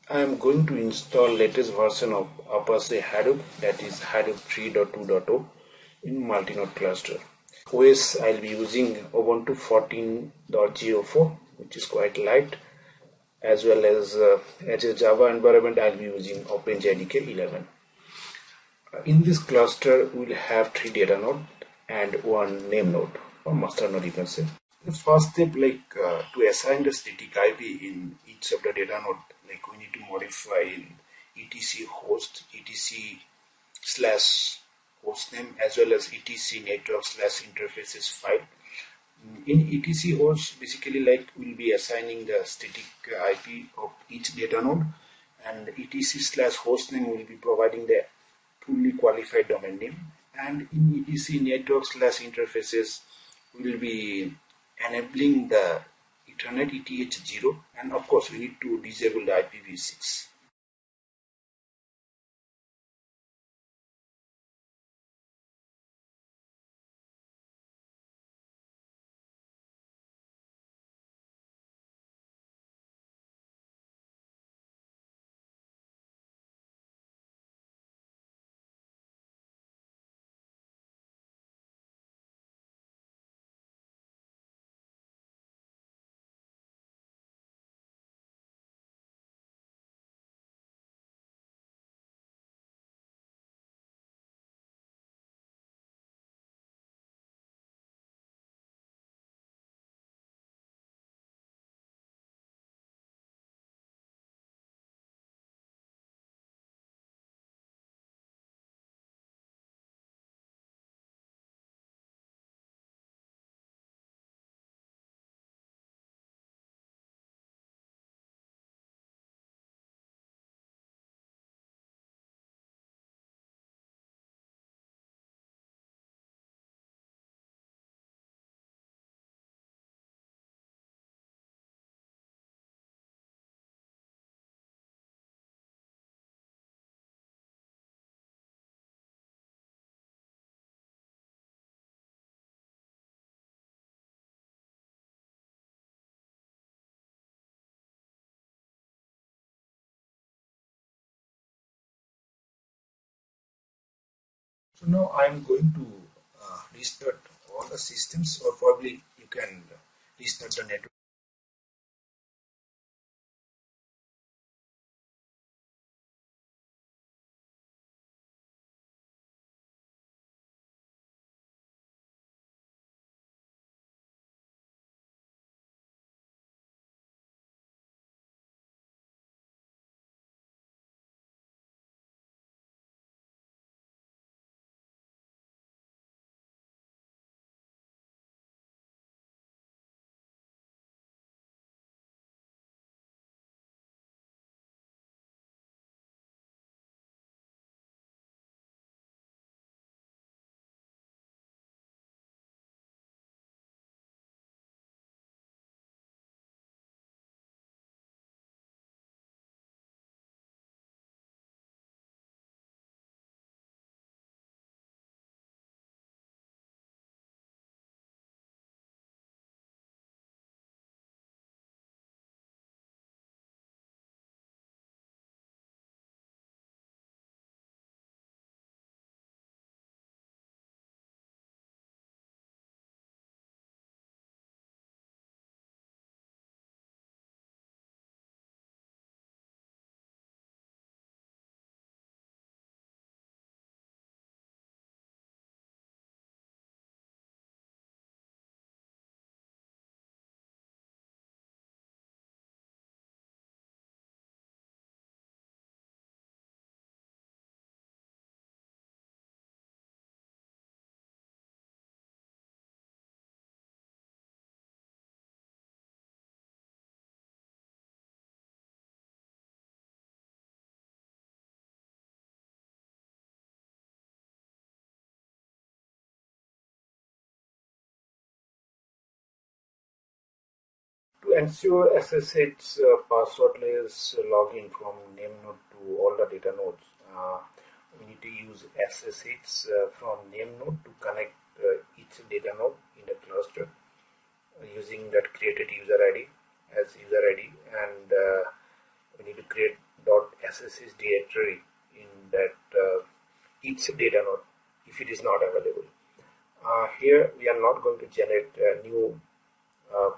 I am going to install latest version of Apache Hadoop, that is Hadoop 3.2.0 in multi-node cluster. OS I'll be using Ubuntu 14.04, which is quite light, as well as a Java environment I'll be using OpenJDK 11. In this cluster we'll have 3 data node and 1 name node or master node, you can say. The first step, to assign the static IP in each of the data node, like we need to modify in etc host, etc slash hostname, as well as etc network slash interfaces file. In etc host, basically like we'll be assigning the static IP of each data node, and etc slash hostname will be providing the fully qualified domain name, and in etc network slash interfaces will be enabling the Ethernet ETH0, and of course we need to disable the IPv6. So now I am going to restart all the systems, or probably you can restart the network. To ensure SSH passwordless login from name node to all the data nodes, we need to use SSH from name node to connect each data node in the cluster using that created user ID as user ID, and we need to create each data node if it is not available. Here we are not going to generate a new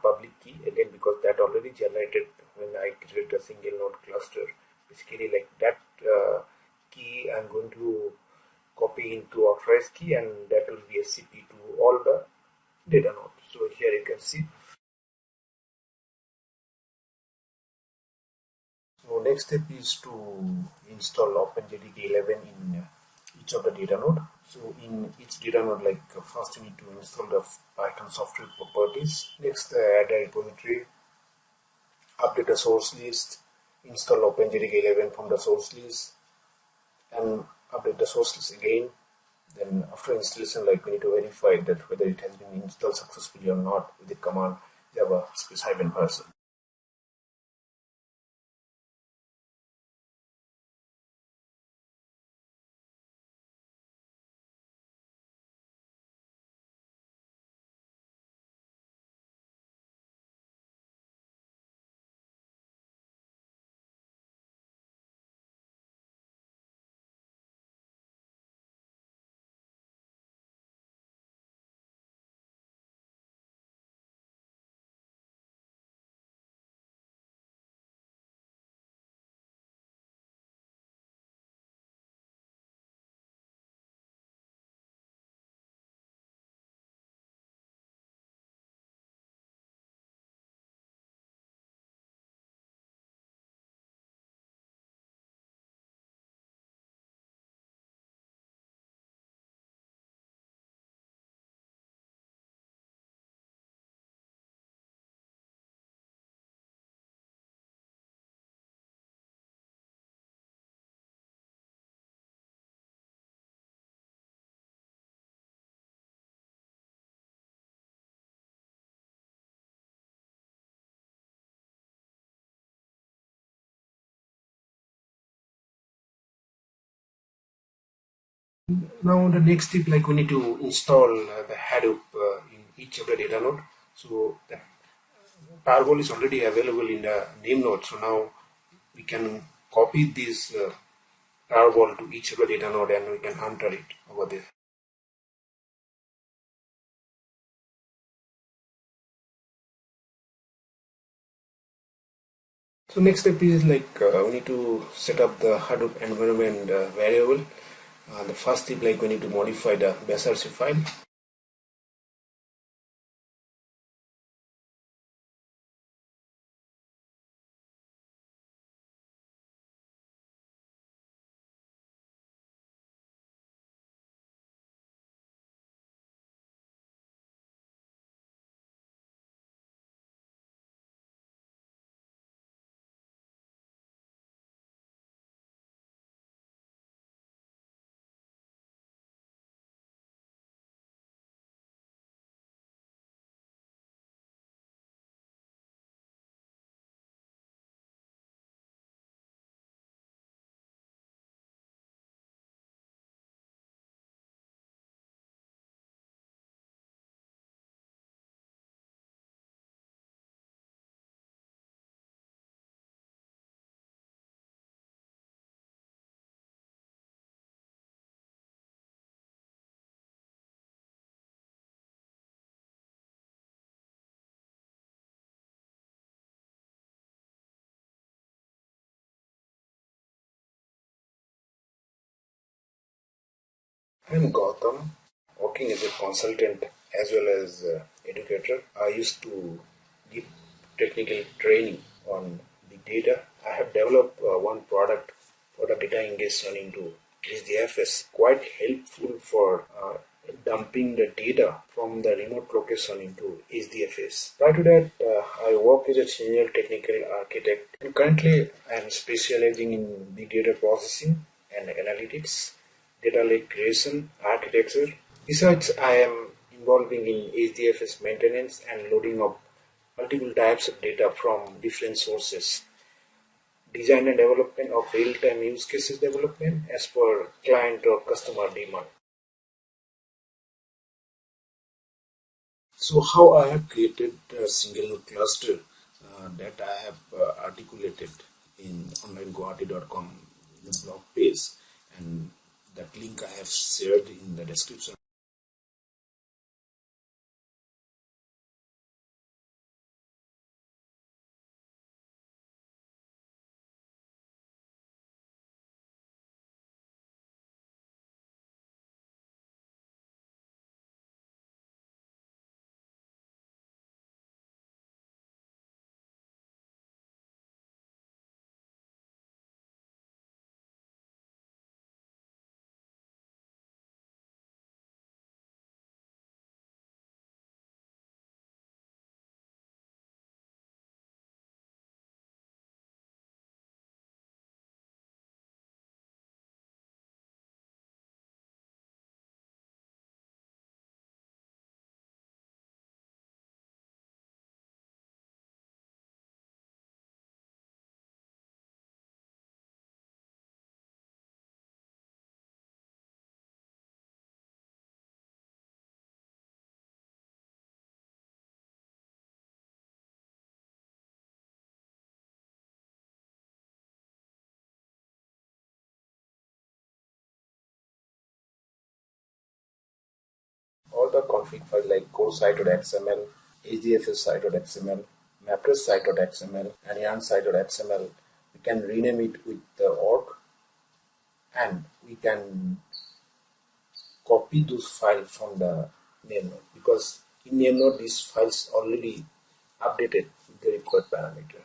public key again, because that already generated when I create a single node cluster. Basically, like that key I'm going to copy into authorized key, and that will be a CP to all the data nodes. So here you can see. So next step is to install OpenJDK 11 in each of the data node. So in each data node, like first you need to install the Python software properties. Next, add a repository, update the source list, install OpenJDK 11 from the source list, and update the source list again. Then after installation, like we need to verify that whether it has been installed successfully or not with the command java space -person. Now the next step, like we need to install the Hadoop in each of the data node. So the tarball is already available in the name node. So now we can copy this tarball to each of the data node, and we can enter it over there. So next step is like we need to set up the Hadoop environment variable. The first step, like we need to modify the basrc file. I'm Gautam, working as a consultant as well as educator. I used to give technical training on big data. I have developed one product for the data ingestion into SDFS, quite helpful for dumping the data from the remote location into SDFS. Prior to that, I work as a senior technical architect, and currently I am specializing in big data processing and analytics, data lake creation, architecture. Besides, I am involving in HDFS maintenance and loading of multiple types of data from different sources, design and development of real-time use cases development as per client or customer demand. So how I have created a single node cluster that I have articulated in onlineguwahati.com, the blog page, and That link I have shared in the description. All the config files like core site.xml, HDFS site.xml, mappers site.xml, and yarn site.xml, we can rename it with the org, and we can copy those files from the name node, because in name node these files already updated with the required parameter.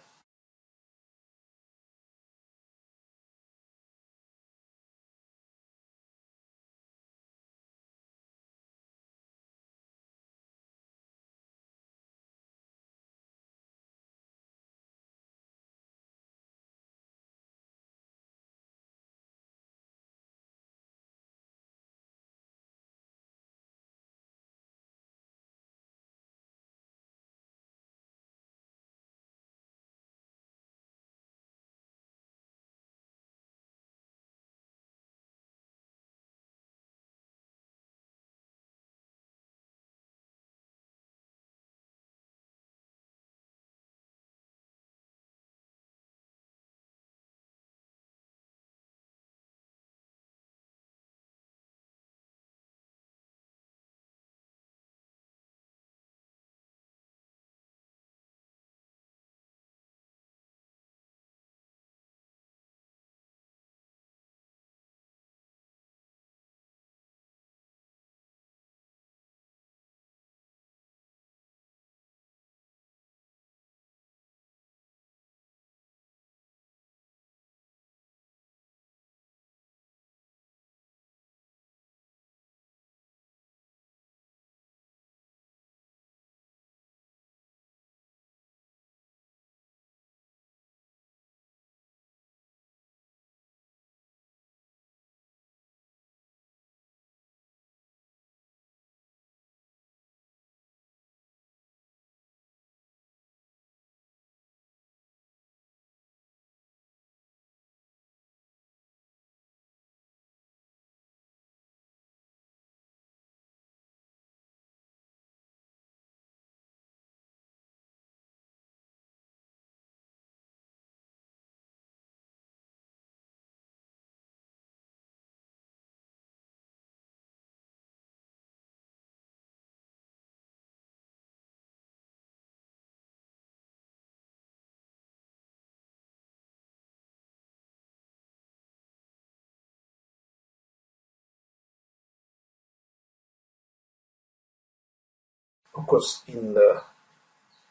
Of course, we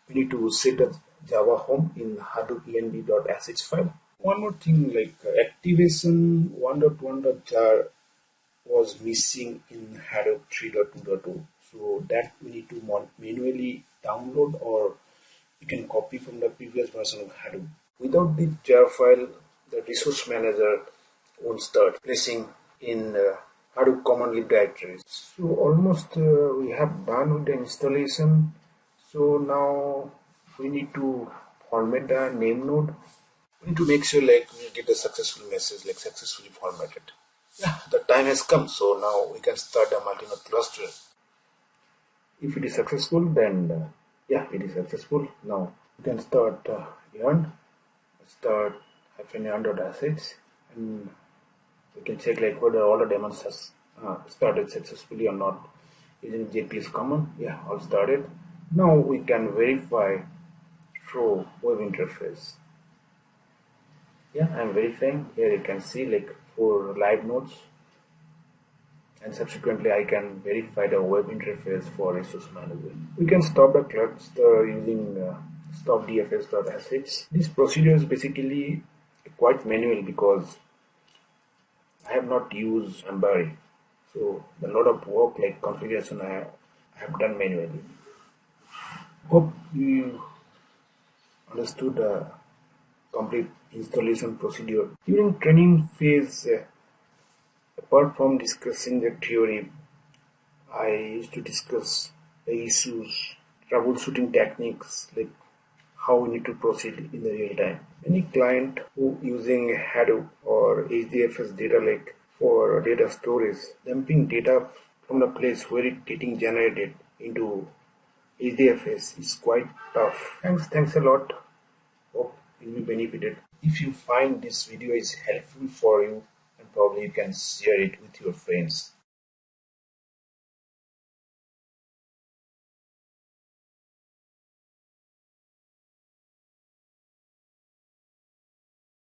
need to set a Java home in Hadoop env.sh file. One more thing, like activation 1.1.jar was missing in Hadoop 3.2.0. So that we need to manually download, or you can copy from the previous version of Hadoop. Without the jar file, the resource manager won't start placing in Hadoop command lib directories. So almost we have done with the installation. So now we need to format the name node. We need to make sure like we get a successful message like successfully formatted. Yeah, the time has come. So now we can start the multi-node cluster. If it is successful, then yeah, it is successful. Now we can start yarn. Start -yarn.sh, and We can check like whether all the daemons has started successfully or not. Using JPS command, yeah, all started. Now we can verify through web interface. Yeah, I'm verifying. Here you can see like 4 live nodes, and subsequently I can verify the web interface for resource management. We can stop the cluster using stop dfs.sh. This procedure is basically quite manual because I have not used Embari. So a lot of work like configuration I have done manually. Hope you understood the complete installation procedure. During training phase, apart from discussing the theory, I used to discuss the issues, troubleshooting techniques, like how we need to proceed in the real time. Any client who using Hadoop or HDFS data lake for data storage, dumping data from the place where it getting generated into HDFS is quite tough. Thanks a lot. Hope you will be benefited. If you find this video is helpful for you, and probably you can share it with your friends.